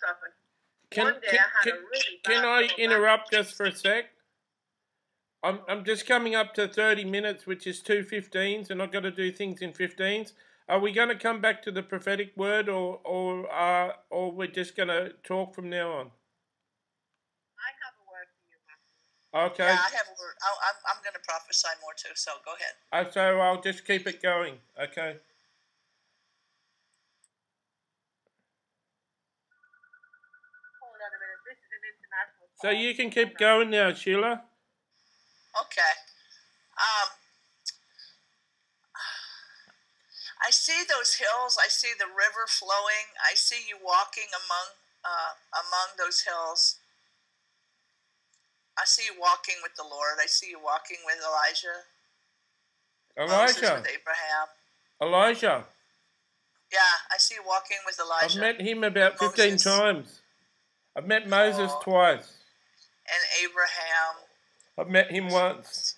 socks off. And Can one day I had a really bad can I lower back interrupt pain. just for a sec? I'm just coming up to 30 minutes, which is 2:15s, and I've got to do things in 15s. Are we going to come back to the prophetic word, or we're just going to talk from now on? I have a word for you, Matthew. Okay. Yeah, I have a word. I'm going to prophesy more too, so go ahead. So I'll just keep it going. Okay. Hold on a minute. This is an international call. So you can keep going now, Sheila. Okay. I see those hills. I see the river flowing. I see you walking among those hills. I see you walking with the Lord. I see you walking with Elijah. Moses, with Abraham. Elijah. Yeah, I see you walking with Elijah. I've met him about 15 times. I've met Moses twice. And Abraham. I've met him once.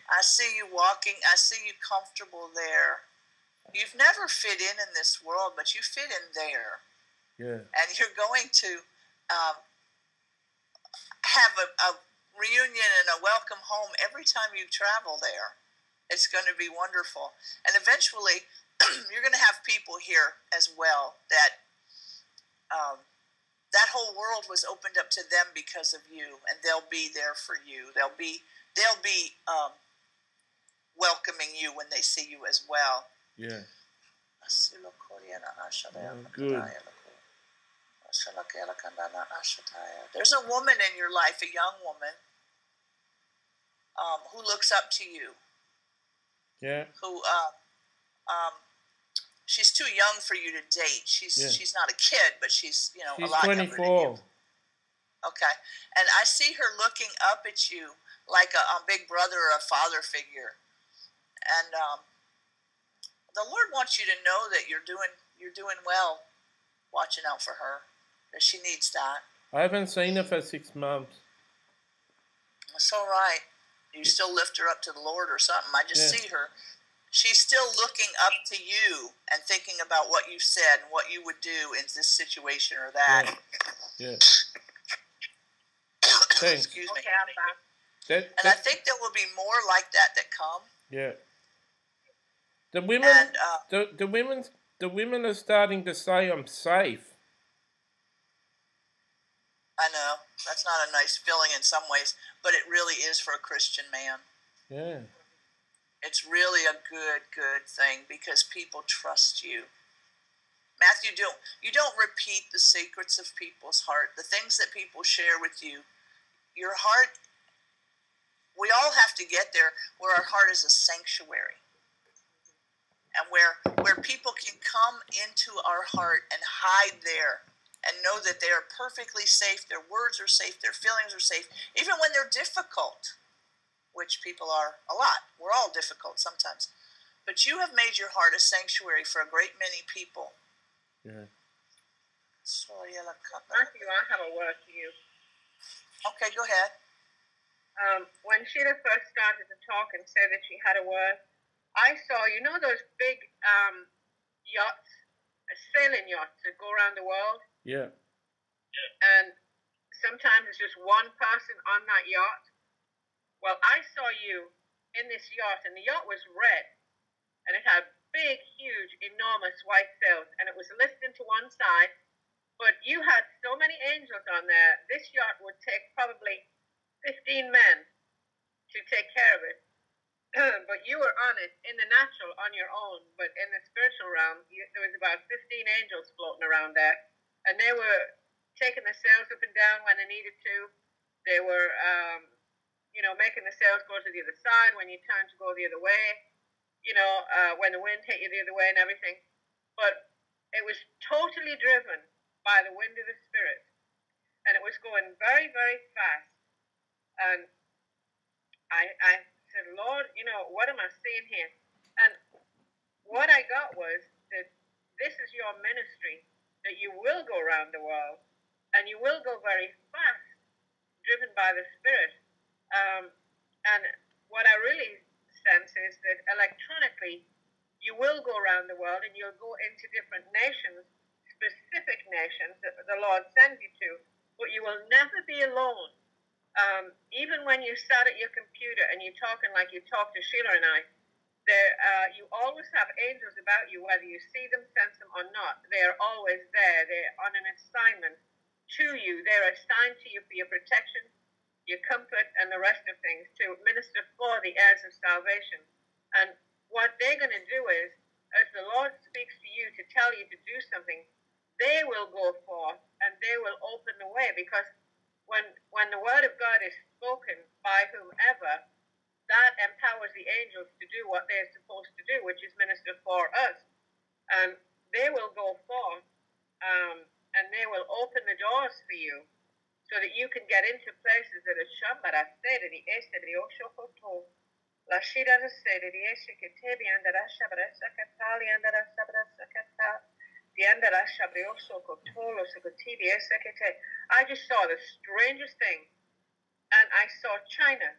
I see you walking. I see you comfortable there. You've never fit in this world, but you fit in there. Yeah. And you're going to have a reunion and a welcome home every time you travel there. It's going to be wonderful. And eventually, you're going to have people here as well that that whole world was opened up to them because of you, and they'll be there for you. They'll be welcoming you when they see you as well. Yeah. Oh, good. There's a woman in your life, a young woman, who looks up to you. Yeah. Who she's too young for you to date. She's not a kid, but she's a lot 24. younger than you. Okay, and I see her looking up at you like a big brother or a father figure, and the Lord wants you to know that you're doing well, watching out for her, that she needs that. I haven't seen her for 6 months. That's all right. You still lift her up to the Lord or something. I just see her. She's still looking up to you and thinking about what you said and what you would do in this situation or that. Yeah. Thanks. Excuse me. Okay, and I think there will be more like that come. Yeah. The women, and, the women are starting to say I'm safe. I know that's not a nice feeling in some ways, but it really is for a Christian man. Yeah. It's really a good thing because people trust you. Matthew, you don't repeat the secrets of people's heart, the things that people share with you. Your heart, we all have to get there where our heart is a sanctuary. And where people can come into our heart and hide there and know that they are perfectly safe, their words are safe, their feelings are safe, even when they're difficult, which people are a lot. We're all difficult sometimes. But you have made your heart a sanctuary for a great many people. Yeah. Matthew, I have a word for you. Okay, go ahead. When Sheila first started to talk and said that she had a word, I saw, those big yachts, sailing yachts that go around the world? Yeah. And sometimes it's just one person on that yacht. Well, I saw you in this yacht, and the yacht was red, and it had big, huge, enormous white sails, and it was lifted to one side, but you had so many angels on there, this yacht would take probably 15 men to take care of it. But you were on it in the natural on your own, but in the spiritual realm, there was about 15 angels floating around there, and they were taking the sails up and down when they needed to. They were, making the sails go to the other side when you turned to go the other way, when the wind hit you the other way and everything. But it was totally driven by the wind of the Spirit, and it was going very, very fast. And I said, Lord, what am I seeing here? And what I got was that this is your ministry, that you will go around the world, and you will go very fast, driven by the Spirit. And what I really sense is that electronically, You will go around the world and you'll go into different nations, specific nations that the Lord sends you to, but you will never be alone. Even when you sat at your computer and you're talking like you talk to Sheila and I, you always have angels about you, whether you see them, sense them, or not. They are always there. They're on an assignment to you. They're assigned to you for your protection, your comfort, and the rest of things, to minister for the heirs of salvation. And what they're going to do is, as the Lord speaks to you to tell you to do something, they will go forth and they will open the way, because when the word of God is spoken by whomever, that empowers the angels to do what they're supposed to do, which is minister for us. And they will go forth and they will open the doors for you so that you can get into places that are Shambara said, the Esteri Oshokoto, La Shida said, the Eshiketebi and the Rashabra Sakatali and the Rasabra Sakata, the Andara Shabrioso Kotolo Sukutibi Esekete. I just saw the strangest thing, and I saw China.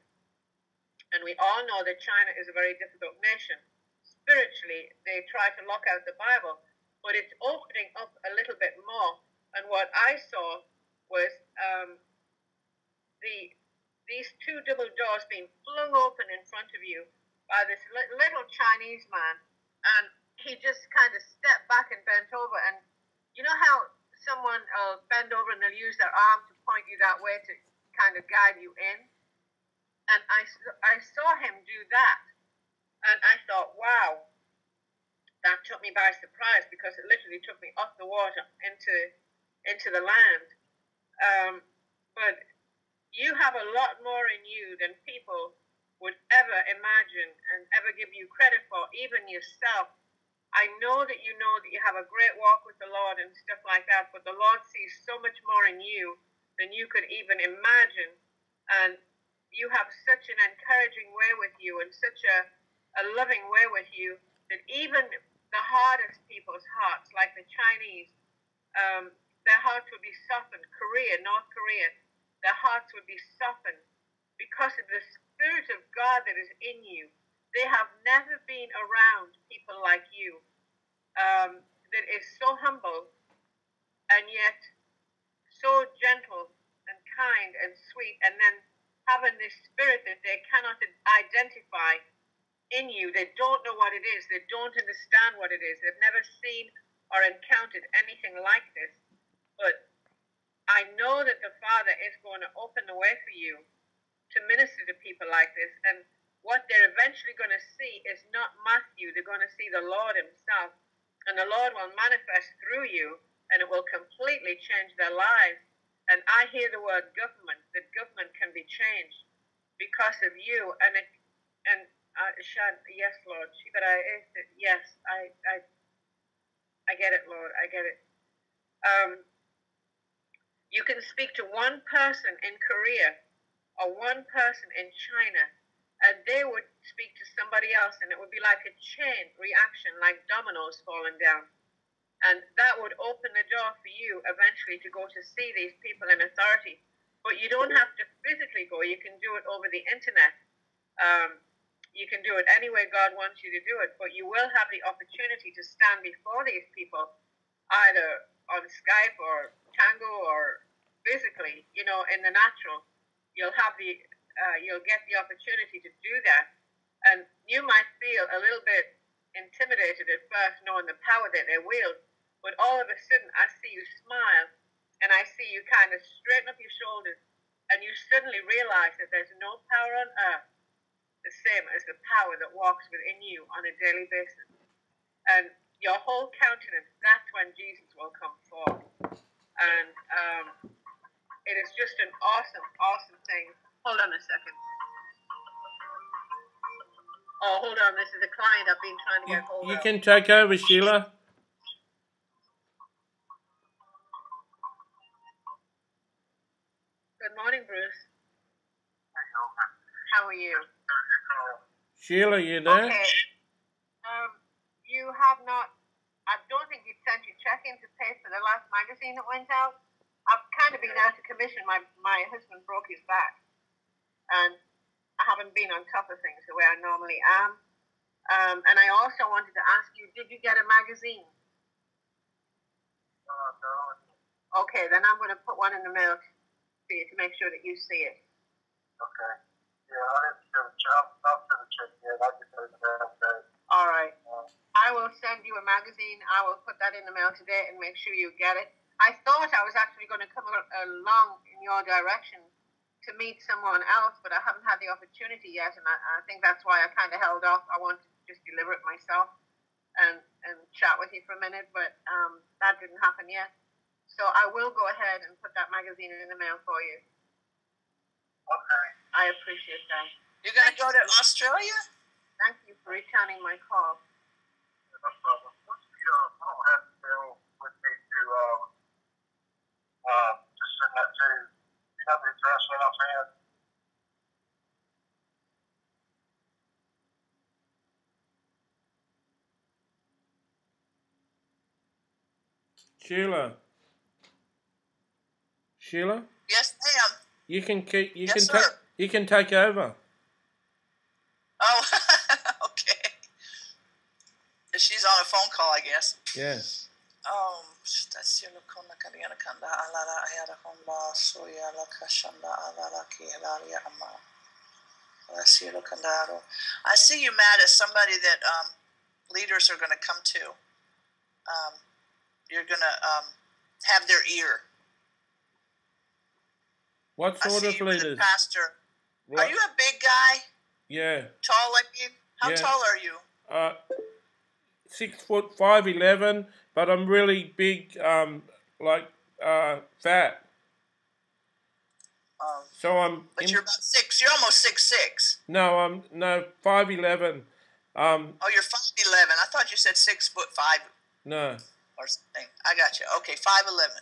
And we all know that China is a very difficult nation. Spiritually, they try to lock out the Bible, but it's opening up a little bit more. And what I saw was these two double doors being flung open in front of you by this little Chinese man. And he just kind of stepped back and bent over. And you know how someone bend over and they'll use their arm to point you that way to kind of guide you in? And I saw him do that, and I thought, wow, that took me by surprise, because it literally took me off the water into the land. But you have a lot more in you than people would ever imagine and ever give you credit for, even yourself. I know that you have a great walk with the Lord and stuff like that, but the Lord sees so much more in you than you could even imagine. And you have such an encouraging way with you and such a loving way with you that even the hardest people's hearts, like the Chinese, their hearts would be softened. North Korea, their hearts would be softened because of the Spirit of God that is in you. They have never been around people like you, that is so humble and yet so gentle and kind and sweet, and then having this spirit that they cannot identify in you. They don't know what it is. They don't understand what it is. They've never seen or encountered anything like this. But I know that the Father is going to open the way for you to minister to people like this. And what they're eventually going to see is not Matthew. They're going to see the Lord himself. And the Lord will manifest through you, and it will completely change their lives. And I hear the word government, that government can be changed because of you. And yes, Lord. Yes, I get it, Lord. I get it. You can speak to one person in Korea or one person in China, and they would speak to somebody else, and it would be like a chain reaction, like dominoes falling down. And that would open the door for you eventually to go to see these people in authority. But you don't have to physically go. You can do it over the internet. You can do it any way God wants you to do it. But you will have the opportunity to stand before these people, either on Skype or Tango or physically, in the natural. You'll get the opportunity to do that. And you might feel a little bit intimidated at first, knowing the power that they wield. But all of a sudden, I see you smile, and I see you kind of straighten up your shoulders, and you suddenly realize that there's no power on earth the same as the power that walks within you on a daily basis. And your whole countenance, that's when Jesus will come forth. And it is just an awesome, awesome thing. Hold on a second. Oh, hold on. This is a client I've been trying to get hold of. You can take over, Sheila. Good morning, Bruce. How are you? Sheila, you there? Okay. You have not, I don't think you sent your check in to pay for the last magazine that went out. I've kind of been out of commission. My husband broke his back, and I haven't been on top of things the way I normally am. And I also wanted to ask you, did you get a magazine? No. Okay, then I'm going to put one in the mail for you to make sure that you see it. Okay. Yeah, I didn't get a job. Not for the check yet. I just got the mail today. All right. I will send you a magazine. I will put that in the mail today and make sure you get it. I thought I was actually going to come along in your direction to meet someone else, but I haven't had the opportunity yet, and I think that's why I kind of held off. I wanted to just deliver it myself and chat with you for a minute, but that didn't happen yet. So I will go ahead and put that magazine in the mail for you. Okay. I appreciate that. You're going to go to Australia? Thank you for returning my call. No problem. What's the, I don't have the bill with me to send that to. You have the address when I'm saying? Sheila? Yes, ma'am. You can keep. Sir. You can take over. Oh, okay. She's on a phone call, I guess. Yeah. I see you, Matt, as somebody that leaders are going to come to. You're going to have their ear. What sort of leaders? Pastor. What? Are you a big guy? Yeah. Tall, I mean? How tall are you? 6 foot 5'11", but I'm really big, fat. So I'm. But you're about 6. You're almost 6'6". No, I'm 5'11". Oh, you're 5'11". I thought you said 6'5". No. Or something. I got you. Okay, 5'11".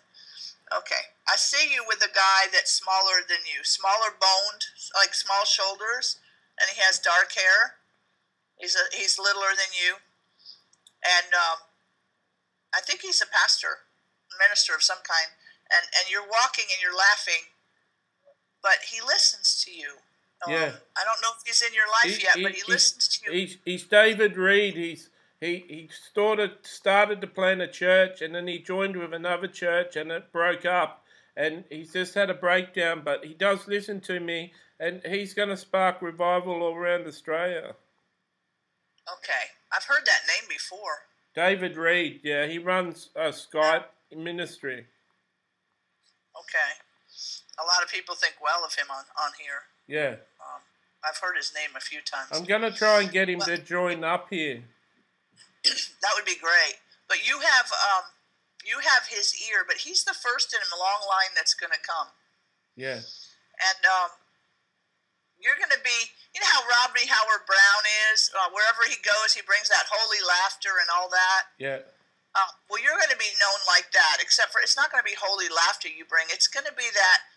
Okay, I see you with a guy that's smaller than you, smaller boned, like small shoulders, and he has dark hair. He's littler than you, and I think he's a pastor, minister of some kind. And you're walking and you're laughing, but he listens to you. Yeah. I don't know if he's in your life yet, but he listens to you. He's David Reed. He started to plant a church, and then he joined with another church, and it broke up. And he's just had a breakdown, but he does listen to me, and he's going to spark revival all around Australia. Okay, I've heard that name before. David Reed, yeah, he runs a Skype ministry. Okay, a lot of people think well of him on here. Yeah. I've heard his name a few times. I'm going to try and get him to join up here. That would be great. But you have his ear, but he's the first in a long line that's going to come. Yeah. And you're going to be, you know how Robbie Howard Brown is? Wherever he goes, he brings that holy laughter and all that. Yeah. Well, you're going to be known like that, except for it's not going to be holy laughter you bring. It's going to be that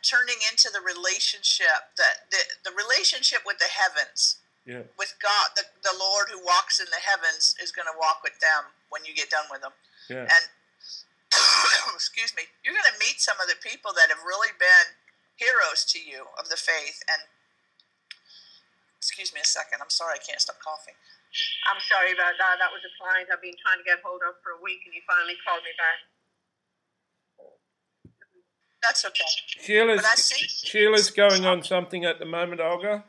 turning into the relationship, the relationship with the heavens. Yeah. With God, the Lord who walks in the heavens is going to walk with them when you get done with them. Yeah. And excuse me, you're going to meet some of the people that have really been heroes to you of the faith. And excuse me a second, I'm sorry, I can't stop coughing. I'm sorry about that. That was a client I've been trying to get hold of for a week, and he finally called me back. That's okay. Sheila's going on something at the moment, Olga.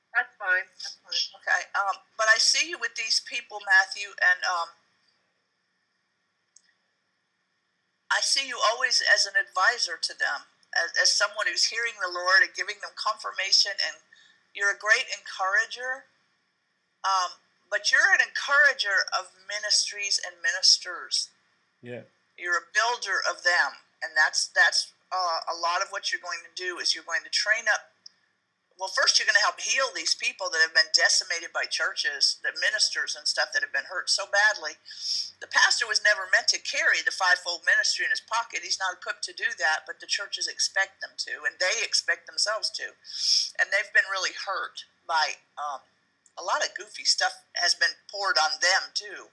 That's fine. Okay. But I see you with these people, Matthew, and I see you always as an advisor to them, as someone who's hearing the Lord and giving them confirmation, and you're a great encourager. But you're an encourager of ministries and ministers. Yeah. You're a builder of them, and that's a lot of what you're going to do is you're going to train up. Well, first you're going to help heal these people that have been decimated by churches, the ministers and stuff that have been hurt so badly. The pastor was never meant to carry the fivefold ministry in his pocket. He's not equipped to do that, but the churches expect them to, and they expect themselves to. And they've been really hurt by a lot of goofy stuff has been poured on them too.